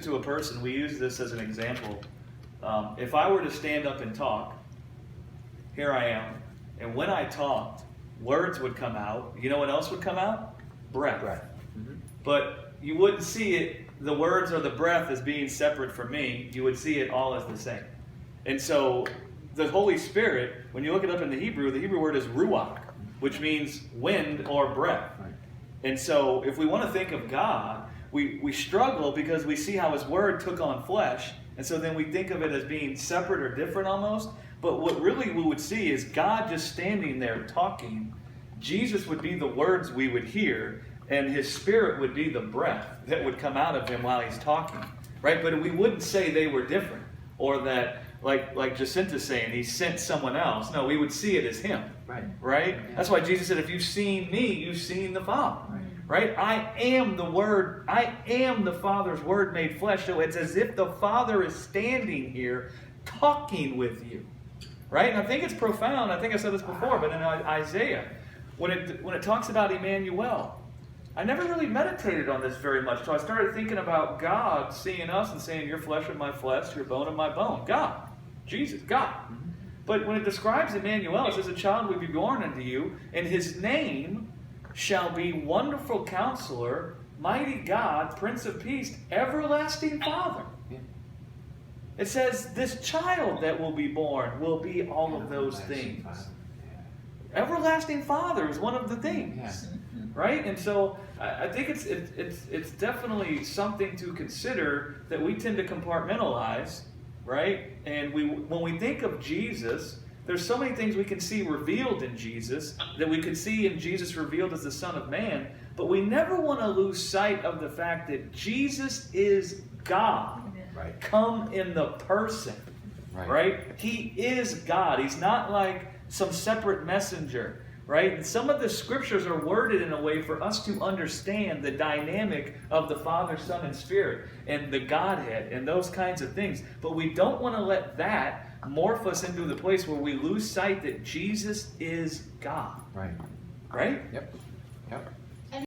to a person, we use this as an example. If I were to stand up and talk, here I am, and when I talked, words would come out. You know what else would come out? Breath. Mm-hmm. But you wouldn't see it, the words or the breath, as being separate from me. You would see it all as the same. And so the Holy Spirit, when you look it up in the Hebrew word is ruach, which means wind or breath. Right. And so if we want to think of God, we struggle because we see how his word took on flesh, and so then we think of it as being separate or different almost. But what really we would see is God just standing there talking. Jesus would be the words we would hear, and his spirit would be the breath that would come out of him while he's talking. Right? But we wouldn't say they were different, or that, like Jacinta's saying, he sent someone else. No, we would see it as him. Right? That's why Jesus said, if you've seen me, you've seen the Father. Right? I am the Word. I am the Father's Word made flesh. So it's as if the Father is standing here talking with you. Right? And I think it's profound. I think I said this before, but in Isaiah, when it talks about Emmanuel, I never really meditated on this very much. So I started thinking about God seeing us and saying, your flesh of my flesh, your bone of my bone. God. Jesus. God. But when it describes Emmanuel, it says, a child will be born unto you, and his name shall be Wonderful Counselor, Mighty God, Prince of Peace, Everlasting Father. It says this child that will be born will be all of those things. Everlasting Father is one of the things. Right? And so I think it's definitely something to consider that we tend to compartmentalize. Right? And when we think of Jesus, there's so many things we can see revealed in Jesus, that we could see in Jesus revealed as the Son of Man, but we never want to lose sight of the fact that Jesus is God, come in the person. Right? He is God. He's not like some separate messenger. Right? And some of the scriptures are worded in a way for us to understand the dynamic of the Father, Son, and Spirit, and the Godhead, and those kinds of things. But we don't want to let that morph us into the place where we lose sight that Jesus is God. Right? Right? Yep.